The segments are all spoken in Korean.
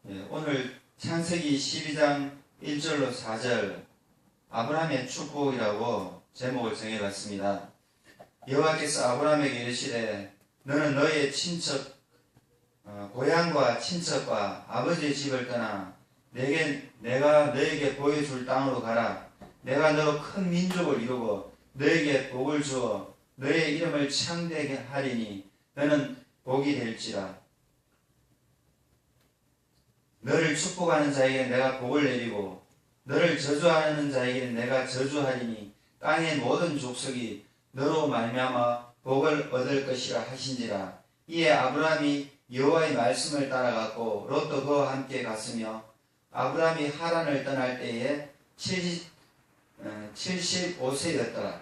오늘 창세기 12장 1절로 4절 아브라함의 축복이라고 제목을 정해봤습니다. 여호와께서 아브라함에게 이르시되 너는 너의 친척 고향과 친척과 아버지의 집을 떠나 내가 너에게 보여줄 땅으로 가라. 내가 너 큰 민족을 이루고 너에게 복을 주어 너의 이름을 창대하게 하리니 너는 복이 될지라. 너를 축복하는 자에게 내가 복을 내리고 너를 저주하는 자에게 내가 저주하리니 땅의 모든 족속이 너로 말미암아 복을 얻을 것이라 하신지라. 이에 아브라함이 여호와의 말씀을 따라갔고 롯도 그와 함께 갔으며 아브라함이 하란을 떠날 때에 75세였더라.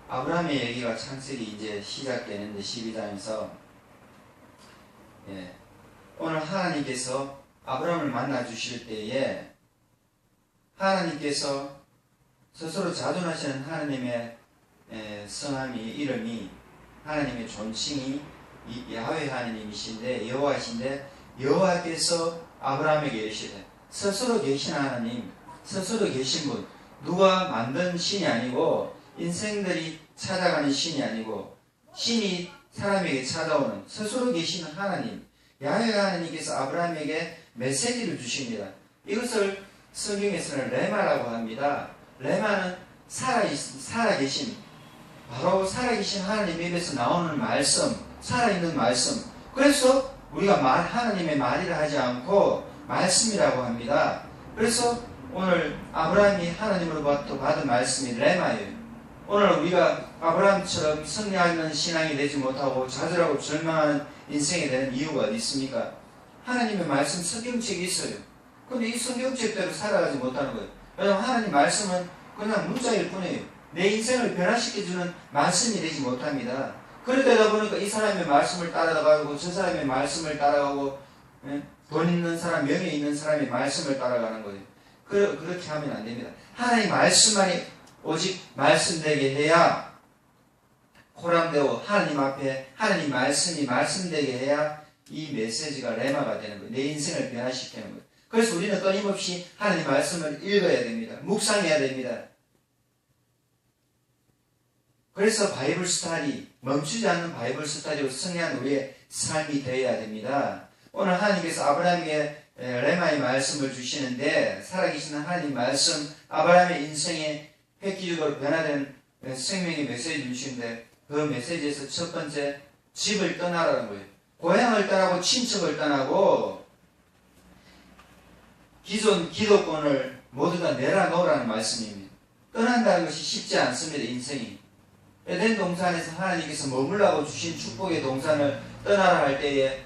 아브라함의 얘기가 창세기 이제 시작되는데 12장에서 오늘 하나님께서 아브라함을 만나 주실 때에 하나님께서 스스로 자존하시는 하나님의 성함이 이름이 하나님의 존칭이 야훼 하나님이신데 여호와이신데 여호와께서 아브라함에게 이르시되 스스로 계신 하나님, 스스로 계신 분, 누가 만든 신이 아니고 인생들이 찾아가는 신이 아니고 신이 사람에게 찾아오는 스스로 계신 하나님 야훼 하나님께서 아브라함에게 메시지를 주십니다. 이것을 성경에서는 레마라고 합니다. 레마는 살아계신 바로 살아계신 하나님 입에서 나오는 말씀, 살아있는 말씀. 그래서 우리가 하나님의 말이라 하지 않고 말씀이라고 합니다. 그래서 오늘 아브라함이 하나님으로부터 받은 말씀이 레마예요. 오늘 우리가 아브라함처럼 승리하는 신앙이 되지 못하고 좌절하고 절망하는 인생이 되는 이유가 어디 있습니까? 하나님의 말씀 성경책이 있어요. 근데 이 성경책대로 살아가지 못하는 거예요. 왜냐하면 하나님 말씀은 그냥 문자일 뿐이에요. 내 인생을 변화시켜주는 말씀이 되지 못합니다. 그러다 보니까 이 사람의 말씀을 따라가고 저 사람의 말씀을 따라가고 돈 있는 사람, 명예 있는 사람의 말씀을 따라가는 거예요. 그렇게 하면 안 됩니다. 하나님 말씀만이 오직 말씀되게 해야 호람되고 하나님 앞에 하나님 말씀이 말씀되게 해야 이 메시지가 레마가 되는 거예요. 내 인생을 변화시키는 거예요. 그래서 우리는 끊임없이 하나님 말씀을 읽어야 됩니다. 묵상해야 됩니다. 그래서 바이블 스터디, 멈추지 않는 바이블 스터디로 승리한 우리의 삶이 되어야 됩니다. 오늘 하나님께서 아브라함에게 레마의 말씀을 주시는데 살아계시는 하나님 말씀, 아브라함의 인생에 획기적으로 변화된 생명의 메시지 주시는데 그 메시지에서 첫 번째 집을 떠나라는 거예요. 고향을 떠나고 친척을 떠나고 기존 기득권을 모두 다 내려놓으라는 말씀입니다. 떠난다는 것이 쉽지 않습니다. 인생이. 에덴 동산에서 하나님께서 머물라고 주신 축복의 동산을 떠나라 할 때에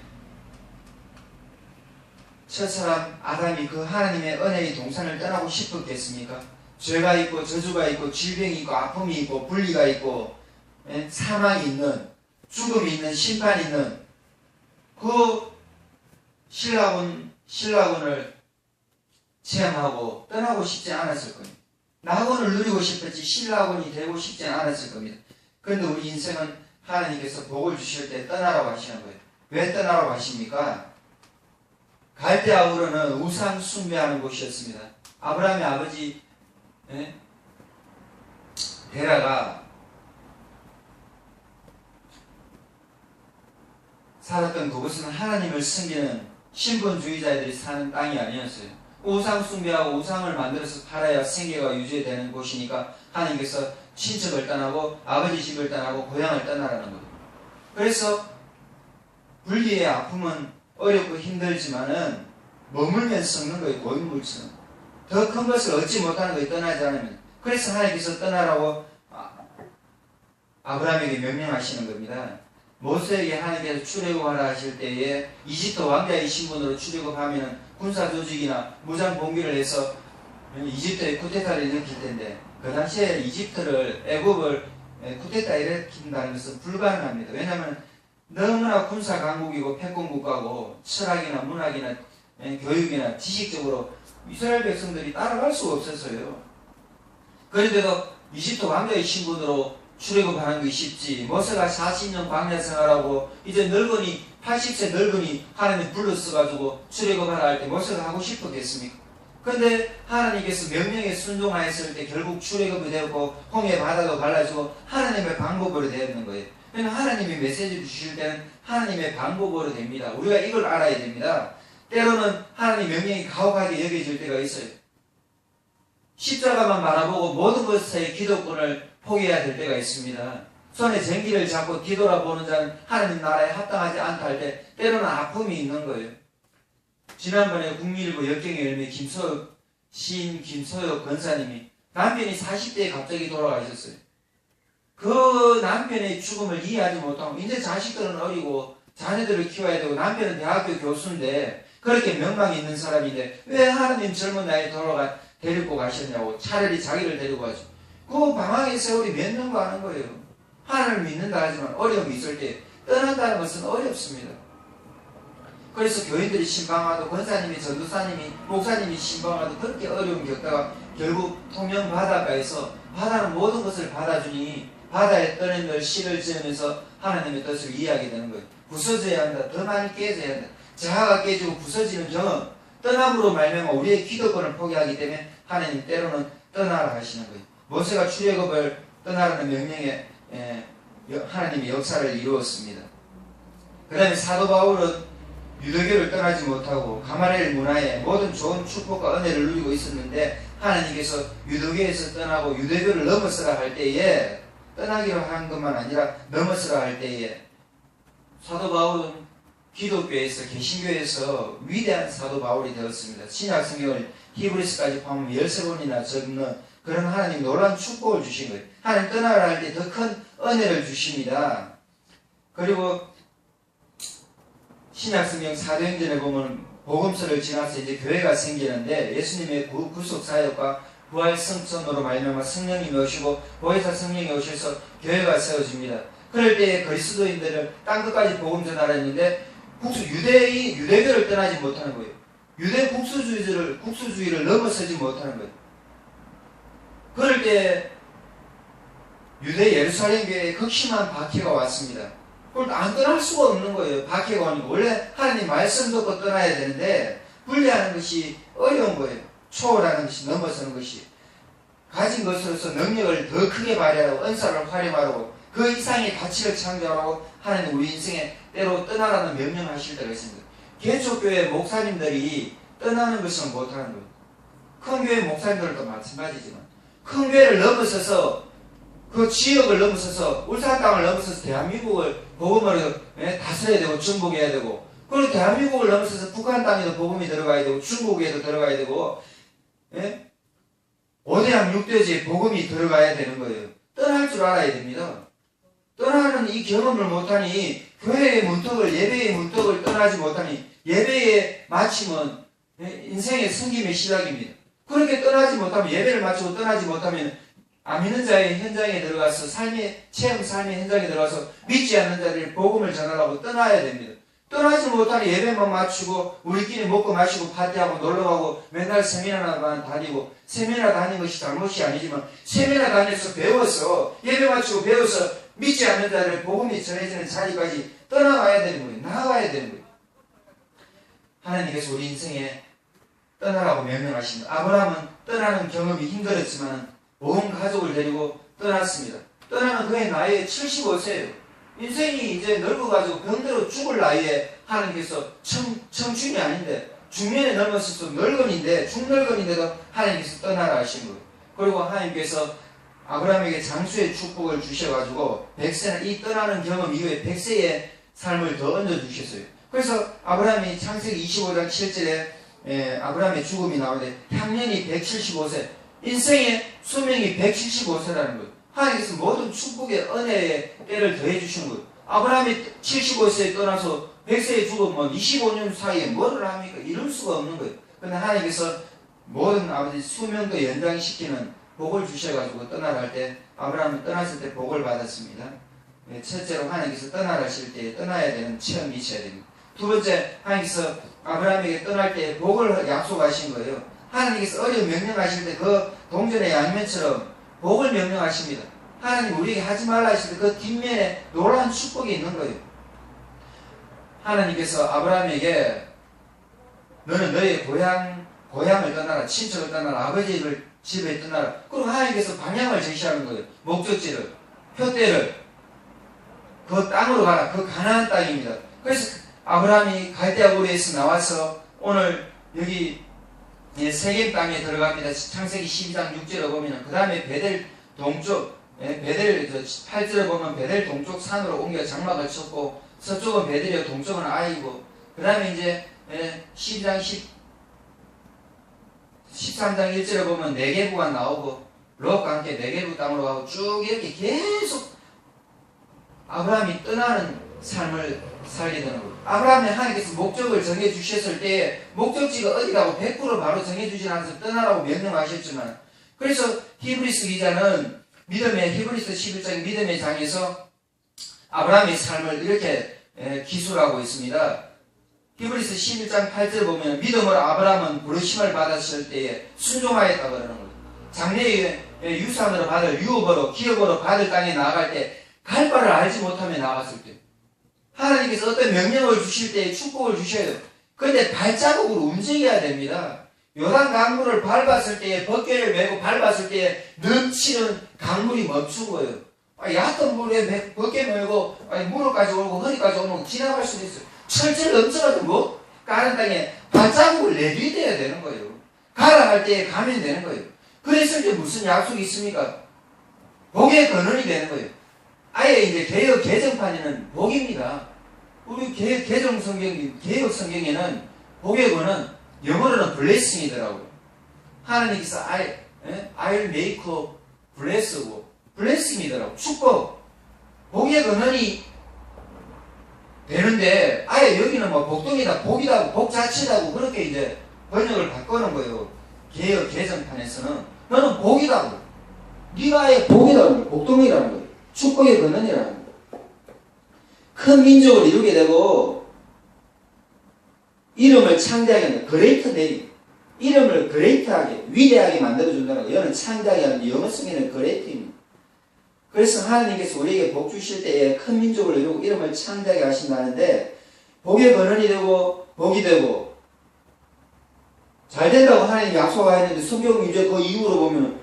첫사람 아담이 그 하나님의 은혜의 동산을 떠나고 싶었겠습니까? 죄가 있고 저주가 있고 질병이 있고 아픔이 있고 분리가 있고 사망이 있는 죽음이 있는 심판이 있는 그 신라군을 체험하고 떠나고 싶지 않았을 겁니다. 낙원을 누리고 싶었지 신라군이 되고 싶지 않았을 겁니다. 그런데 우리 인생은 하나님께서 복을 주실 때 떠나라고 하시는 거예요. 왜 떠나라고 하십니까? 갈대아 우르는 우상 숭배하는 곳이었습니다. 아브라함의 아버지 데라가 살았던 그곳은 하나님을 섬기는 신분주의자들이 사는 땅이 아니었어요. 우상 숭배하고 우상을 만들어서 팔아야 생계가 유지되는 곳이니까 하나님께서 친척을 떠나고 아버지 집을 떠나고 고향을 떠나라는 거예요. 그래서 분리의 아픔은 어렵고 힘들지만은 머물면 썩는 거예요. 고인물처럼. 더 큰 것을 얻지 못하는 거예요. 떠나지 않으면. 그래서 하나님께서 떠나라고 아브라함에게 명령하시는 겁니다. 모세에게 하나님께서 출애굽하라 하실 때에 이집트 왕자의 신분으로 출애굽하면 군사 조직이나 무장 봉기를 해서 이집트에 쿠데타를 일으킬 텐데 그 당시에 애굽을 쿠데타 일으킨다는 것은 불가능합니다. 왜냐하면 너무나 군사 강국이고 패권 국가고 철학이나 문학이나 교육이나 지식적으로 이스라엘 백성들이 따라갈 수가 없었어요. 그런데도 이집트 왕자의 신분으로 출애굽하는 게 쉽지. 모세가 40년 광야 생활하고 이제 늙으니 80세 늙은이 하나님 불러서가지고 출애굽하라 할 때 모세가 하고 싶었겠습니까? 근데 하나님께서 명령에 순종하였을 때 결국 출애굽이 되었고 홍해 바다도 갈라지고 하나님의 방법으로 되었는 거예요. 그러니까 하나님이 메시지를 주실 때는 하나님의 방법으로 됩니다. 우리가 이걸 알아야 됩니다. 때로는 하나님 명령이 가혹하게 여겨질 때가 있어요. 십자가만 바라보고 모든 것의 기도권을 포기해야 될 때가 있습니다. 손에 쟁기를 잡고 뒤돌아보는 자는 하나님 나라에 합당하지 않다 할 때 때로는 아픔이 있는 거예요. 지난번에 국민일보 역경의 열매 시인 김소혁 권사님이 남편이 40대에 갑자기 돌아가셨어요. 그 남편의 죽음을 이해하지 못하고 이제 자식들은 어리고 자녀들을 키워야 되고 남편은 대학교 교수인데 그렇게 명망이 있는 사람인데 왜 하나님 젊은 나이에 데리고 가셨냐고 차라리 자기를 데리고 가죠. 그 방황의 세월이 몇 년 가는 거예요. 하나님을 믿는다 하지만 어려움이 있을 때 떠난다는 것은 어렵습니다. 그래서 교인들이 신방하도 권사님이 전도사님이 목사님이 신방하도 그렇게 어려움 겪다가 결국 통영 바닷가에서 바다는 모든 것을 받아주니 바다에 떠는 걸 씨를 지으면서 하나님의 뜻을 이해하게 되는 거예요. 부서져야 한다. 더 많이 깨져야 한다. 자아가 깨지고 부서지는 경험 떠남으로 말미암아 우리의 기도권을 포기하기 때문에 하나님 때로는 떠나라 하시는 거예요. 모세가 출애굽을 떠나라는 명령에 하나님이 역사를 이루었습니다. 그 다음에 사도 바울은 유대교를 떠나지 못하고 가마리엘 문화에 모든 좋은 축복과 은혜를 누리고 있었는데 하나님께서 유대교에서 떠나고 유대교를 넘어서라 할 때에 떠나기로 한 것만 아니라 넘어서라 할 때에 사도 바울은 기독교에서 개신교에서 위대한 사도 바울이 되었습니다. 신약 성경을 히브리서까지 포함하면 13번이나 적는 그런 하나님 놀라운 축복을 주신 거예요. 하나님 떠나라 할 때 더 큰 은혜를 주십니다. 그리고 신약성경 사도행전에 보면 복음서를 지나서 이제 교회가 생기는데 예수님의 구속 사역과 부활 성천으로 말미암아 성령님이 오시고 보혜사 성령이 오셔서 교회가 세워집니다. 그럴 때 그리스도인들을 땅끝까지 복음 전하라 했는데 유대교를 떠나지 못하는 거예요. 유대 국수주의를 넘어서지 못하는 거예요. 그럴 때 유대 예루살렘 교회에 극심한 박해가 왔습니다. 그걸 안 떠날 수가 없는 거예요. 박해가 오니까. 원래 하나님 말씀 듣고 떠나야 되는데 분리하는 것이 어려운 거예요. 초월하는 것이 넘어서는 것이. 가진 것으로서 능력을 더 크게 발휘하고 은사를 활용하고 그 이상의 가치를 창조하고 하나님 우리 인생에 때로 떠나라는 명령하실 때가 있습니다. 개척교회 목사님들이 떠나는 것은 못하는 거예요. 큰 교회 목사님들도 마찬가지지만 큰 교회를 넘어서서 그 지역을 넘어서서 울산 땅을 넘어서서 대한민국을 복음으로 다스려야 되고 정복해야 되고 그리고 대한민국을 넘어서서 북한 땅에도 복음이 들어가야 되고 중국에도 들어가야 되고 5대양 6대지에 복음이 들어가야 되는 거예요. 떠날 줄 알아야 됩니다. 떠나는 이 경험을 못하니 교회의 문턱을 예배의 문턱을 떠나지 못하니 예배의 마침은 인생의 승김의 시작입니다. 그렇게 떠나지 못하면 예배를 마치고 떠나지 못하면 안 믿는 자의 현장에 들어가서 삶의 현장에 들어가서 믿지 않는 자들이 복음을 전하라고 떠나야 됩니다. 떠나지 못하니 예배만 마치고 우리끼리 먹고 마시고 파티하고 놀러가고 맨날 세미나만 다니고 세미나 다니는 것이 잘못이 아니지만 세미나 다녀서 배워서 예배 마치고 배워서 믿지 않는 자들의 복음이 전해지는 자리까지 떠나가야 되는 거예요. 나아가야 되는 거예요. 하나님께서 우리 인생에 떠나라고 명령하십니다. 아브라함은 떠나는 경험이 힘들었지만 온 가족을 데리고 떠났습니다. 떠나는 그의 나이에 75세예요. 인생이 이제 늙어가지고 병들어 죽을 나이에 하나님께서 청춘이 아닌데 중년에 넘어서서 늙은인데 중늙은인데도 하나님께서 떠나라 하신 거예요. 그리고 하나님께서 아브라함에게 장수의 축복을 주셔가지고 100세나 이 떠나는 경험 이후에 100세의 삶을 더 얹어주셨어요. 그래서 아브라함이 창세기 25장 7절에 아브라함의 죽음이 나오는데 향년이 175세 인생의 수명이 175세라는 거예요. 하나님께서 모든 축복의 은혜의 때를 더해 주시는 거예요. 아브라함이 75세에 떠나서 100세에 죽으면 25년 사이에 뭐를 합니까? 이룰 수가 없는 거예요. 그런데 하나님께서 모든 아버지 수명도 연장시키는 복을 주셔가지고 떠나라 할 때 아브라함은 떠났을 때 복을 받았습니다. 첫째로 하나님께서 떠나라 하실 때 떠나야 되는 체험이 있어야 됩니다. 두 번째 하나님께서 아브라함에게 떠날 때 복을 약속하신 거예요. 하나님께서 어려운 명령하실 때 그 동전의 양면처럼 복을 명령하십니다. 하나님 우리에게 하지 말라 하실 때 그 뒷면에 놀라운 축복이 있는 거예요. 하나님께서 아브라함에게 너는 너의 고향을 떠나라, 친척을 떠나라, 아버지를 집에 떠나라. 그리고 하나님께서 방향을 제시하는 거예요. 목적지를, 표대를. 그 땅으로 가라. 그 가나안 땅입니다. 그래서 아브라함이 갈대아 우르에서 나와서 오늘 여기 세겜 땅에 들어갑니다. 창세기 12장 6절에 보면 그 다음에 베델 동쪽, 베델 8절에 보면 베델 동쪽 산으로 옮겨 장막을 쳤고 서쪽은 베델이요 동쪽은 아이고 그 다음에 이제 13장 1절에 보면 네게부가 나오고 롯과 함께 네게부 땅으로 가고 쭉 이렇게 계속 아브라함이 떠나는 삶을 살게 되는 거예요. 아브라함이 하나님께서 목적을 정해주셨을 때 목적지가 어디라고 100% 바로 정해주지 않아서 떠나라고 명령하셨지만 그래서 히브리서 기자는 히브리서 11장 믿음의 장에서 아브라함의 삶을 이렇게 기술하고 있습니다. 히브리서 11장 8절 보면 믿음으로 아브라함은 부르심을 받았을 때에 순종하였다고 그러는 거예요. 장래의 유산으로 받을 유업으로 기업으로 받을 땅에 나아갈 때 갈 바를 알지 못하며 나갔을 때 하나님께서 어떤 명령을 주실 때 축복을 주셔야 돼요. 그런데 발자국으로 움직여야 됩니다. 요단 강물을 밟았을 때에 벗개를 메고 밟았을 때에 넘치는 강물이 멈춘 거예요. 얕은 물에 벗개 메고 무릎까지 오고 허리까지 오면 지나갈 수도 있어요. 철철 넘쳐가지고 까는 땅에 발자국을 내디뎌야 되는 거예요. 가라 할 때에 가면 되는 거예요. 그랬을 때 무슨 약속이 있습니까? 복의 근원이 되는 거예요. 아예 이제 개혁 개정판에는 복입니다. 우리 개혁 성경에는 복의 근원 영어로는 blessing이더라고요. 하나님께서 I'll make a bless고 blessing이더라고요. 축복. 복의 근원이 되는데 아예 여기는 뭐 복동이다, 복이다, 복 자체다고 그렇게 이제 번역을 바꾸는 거예요. 개혁 개정판에서는 너는 복이다고. 네가 아예 복이라는 거예요. 복동이라는 거예요. 축복의 근원이라는 거예요. 큰 민족을 이루게 되고 이름을 창대하게 한다. 그레이트 네임. 이름을 그레이트하게 위대하게 만들어준다는 거예요. 이거는 창대하게 하는 영어 성에는 그레이트입니다. 그래서 하나님께서 우리에게 복 주실 때에 큰 민족을 이루고 이름을 창대하게 하신다는데 복의 근원이 되고 복이 되고 잘 된다고 하나님이 약속하였는데 성경 이제 그 이후로 보면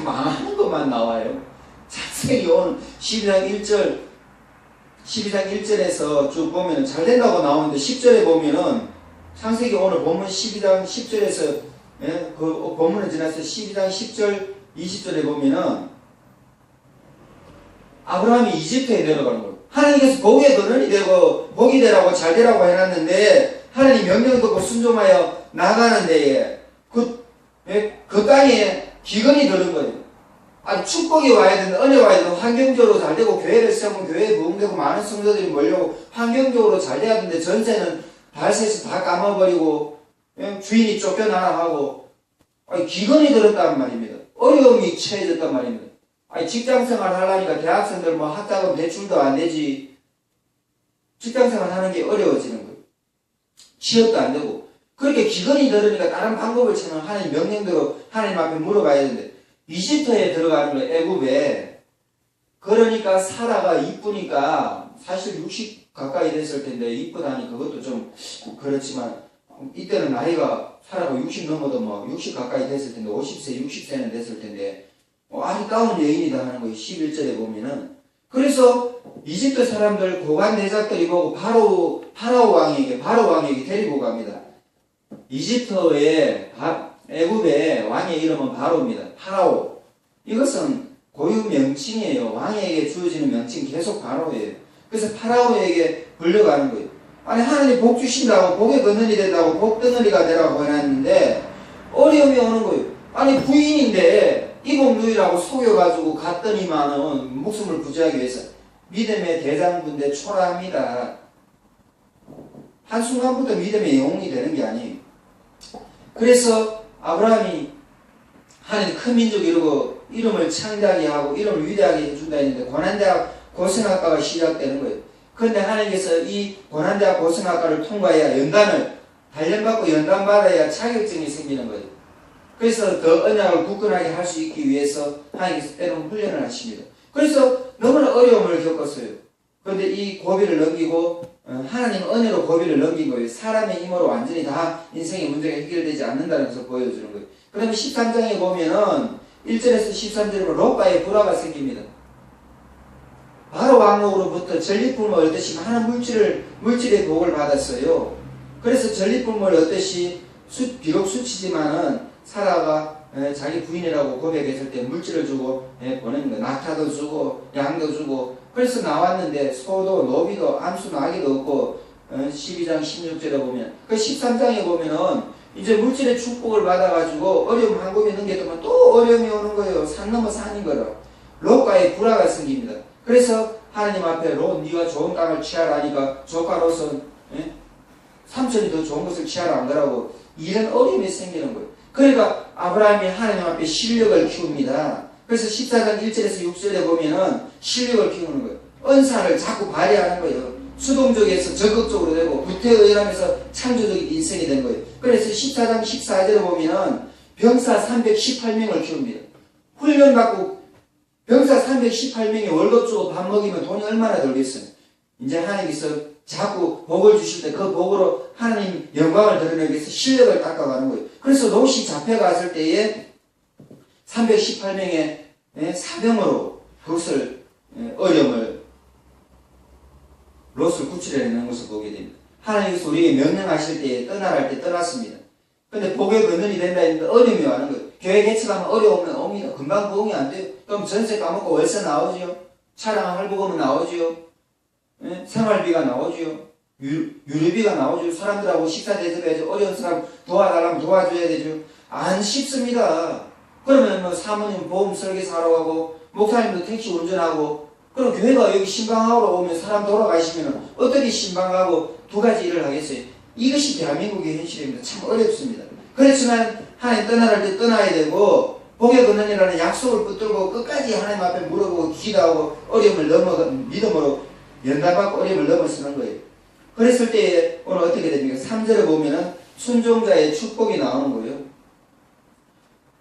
망하는 것만 나와요. 창세기 오늘 12장 1절에서 쭉 보면 잘 된다고 나오는데 10절에 보면은 창세기 오늘 본문 12장 10절에서 그 본문을 지나서 12장 10절 20절에 보면은 아브라함이 이집트에 내려가는 거예요. 하나님께서 복의 근원이 되고 복이 되라고 잘 되라고 해놨는데 하나님 명령 듣고 순종하여 나가는 데에 그 땅에 기근이 들은 거예요. 아니 축복이 와야 되는데 은혜 와야 되는데 환경적으로 잘 되고 교회를 세우면 교회에 부흥되고 많은 성도들이 몰려오고 환경적으로 잘 돼야 되는데 전세는 달새에서 다 까먹어버리고 주인이 쫓겨나가고 기근이 들었단 말입니다. 어려움이 처해졌단 말입니다. 직장생활 하려니까 대학생들 뭐 학자금 대출도 안 되지. 직장생활 하는 게 어려워지는 거예요. 취업도 안 되고. 그렇게 기근이 들으니까 다른 방법을 찾는 하나님 명령대로 하나님 앞에 물어봐야 되는데 이집트에 들어가는 거예요. 애굽에. 그러니까 사라가 이쁘니까 사실 60 가까이 됐을 텐데 이쁘다니 그것도 좀 그렇지만 이때는 나이가 사라가 60 넘어도 뭐 60 가까이 됐을 텐데 50세 60세는 됐을 텐데 아리따운 여인이다 하는 거예요. 11절에 보면은. 그래서 이집트 사람들 고관 대작들이 보고 바로 왕에게 데리고 갑니다. 이집트의 애굽의 왕의 이름은 바로입니다. 파라오. 이것은 고유 명칭이에요. 왕에게 주어지는 명칭 계속 바로예요. 그래서 파라오에게 불려가는 거예요. 아니 하나님 복 주신다고 복의 근원이 된다고 복 덩어리가 되라고 해놨는데 어려움이 오는 거예요. 아니 부인인데 이복누이라고 속여가지고 갔더니만은 목숨을 부지하기 위해서 믿음의 대장군대 초라합니다. 한순간부터 믿음의 영웅이 되는 게 아니에요. 그래서 아브라함이 하나님 큰 민족 이루고 이름을 창대하게 하고 이름을 위대하게 해준다 했는데 고난대학 고생학과가 시작되는 거예요. 그런데 하나님께서 이 고난대학 고생학과를 통과해야 단련받고 연단받아야 자격증이 생기는 거예요. 그래서 더 언약을 굳건하게 할 수 있기 위해서 하나님께서 때로는 훈련을 하십니다. 그래서 너무나 어려움을 겪었어요. 그런데 이 고비를 넘기고 하나님 은혜로 고비를 넘긴 거예요. 사람의 힘으로 완전히 다 인생의 문제가 해결되지 않는다는 것을 보여주는 거예요. 그 다음에 13장에 보면은 1절에서 13절에 보면 롯과의 불화가 생깁니다. 바로 왕으로부터 전리품을 얻듯이 많은 물질의 복을 받았어요. 그래서 전리품을 얻듯이 비록 수치지만은 사라가 자기 부인이라고 고백했을 때 물질을 주고 보내는 거예요. 낙타도 주고 양도 주고. 그래서 나왔는데 소도 노비도 암수 나귀도 없고 12장 16절에 보면 그 13장에 보면은 이제 물질의 축복을 받아가지고 어려움 한 곡이 넘겨두면 또 어려움이 오는 거예요. 산 넘어 산인 거라. 롯과의 불화가 생깁니다. 그래서 하나님 앞에 롯 네가 좋은 땅을 취하라 하니까 조카 롯은 삼촌이 더 좋은 것을 취하라 한 거라고 이런 어려움이 생기는 거예요. 그러니까 아브라함이 하나님 앞에 실력을 키웁니다. 그래서 14장 1절에서 6절에 보면은 실력을 키우는 거예요. 은사를 자꾸 발휘하는 거예요. 수동적에서 적극적으로 되고 구태의연하면서 창조적인 인생이 된 거예요. 그래서 14장 14절에 보면은 병사 318명을 키웁니다. 훈련받고 병사 318명이 월급 주고 밥 먹이면 돈이 얼마나 들겠어요. 이제 하나님께서 자꾸 복을 주실 때 그 복으로 하나님 영광을 드러내기 위해서 실력을 닦아가는 거예요. 그래서 롯이 잡혀갔을 때에 318명의 사병으로 그것을 어려움을 롯을 구출해내는 것을 보게 됩니다. 하나님께서 우리에게 명령하실 때에 떠나라 할 때 떠났습니다. 근데 복의 근원이 된다 했는데 어려움이 와는 거예요. 교회 개척하면 어려우면 옵니다. 금방 부응이 안 돼요. 그럼 전세 까먹고 월세 나오지요. 차량 할부금은 나오지요. 생활비가 나오지요. 유류비가 나오죠. 사람들하고 식사 대접해야죠. 어려운 사람 도와달라면 도와줘야 되죠. 안 쉽습니다. 그러면 뭐 사모님 보험 설계사로 가고 목사님도 택시 운전하고 그럼 교회가 여기 신방하러 오면 사람 돌아가시면 어떻게 신방하고 두 가지 일을 하겠어요? 이것이 대한민국의 현실입니다. 참 어렵습니다. 그렇지만 하나님 떠나갈 때 떠나야 되고 복의 근원이라는 약속을 붙들고 끝까지 하나님 앞에 물어보고 기도하고 어려움을 넘어 믿음으로 연단받고 어려움을 넘어서는 거예요. 그랬을 때 오늘 어떻게 됩니까? 3절에 보면은 순종자의 축복이 나오는 거예요.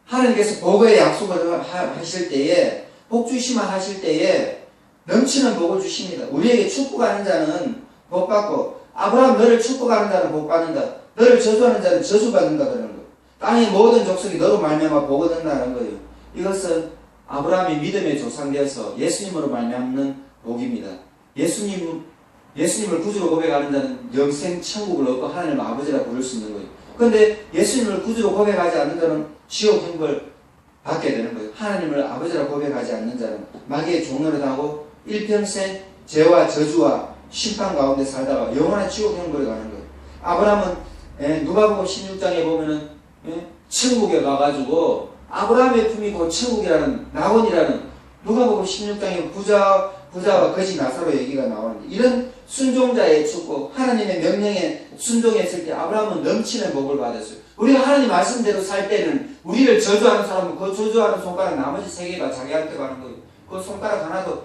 하나님께서 복의 약속을 하실 때에 복 주시만 하실 때에 넘치는 복을 주십니다. 우리에게 축복하는 자는 복 받고 아브라함 너를 축복하는 자는 복 받는다. 너를 저주하는 자는 저주받는다 그러는 거예요. 땅의 모든 족속이 너로 말미암아 복을 얻는다는 거예요. 이것은 아브라함이 믿음의 조상되어서 예수님으로 말미암는 복입니다. 예수님을 구주로 고백하는 자는 영생 천국을 얻고 하나님 아버지라 부를 수 있는 거예요. 그런데 예수님을 구주로 고백하지 않는 자는 지옥 형벌 받게 되는 거예요. 하나님을 아버지라 고백하지 않는 자는 마귀의 종노릇 하고 일평생 죄와 저주와 심판 가운데 살다가 영원한 지옥 형벌에 가는 거예요. 아브라함은 누가복음 16장에 보면은 천국에 가가지고 아브라함의 품이고 천국이라는 낙원이라는 누가복음 16장에 부자와 거지 나사로 얘기가 나오는데 이런 순종자의 축복 하나님의 명령에 순종했을 때 아브라함은 넘치는 복을 받았어요. 우리가 하나님 말씀대로 살 때는 우리를 저주하는 사람은 그 저주하는 손가락 나머지 세 개가 자기한테 가는 거예요. 그 손가락 하나도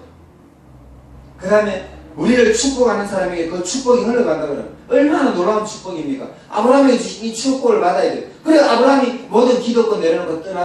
그 다음에 우리를 축복하는 사람에게 그 축복이 흘러간다 그러면 얼마나 놀라운 축복입니까? 아브라함에게 주신 이 축복을 받아야 돼요. 그래 아브라함이 모든 기득권 내려놓고 떠나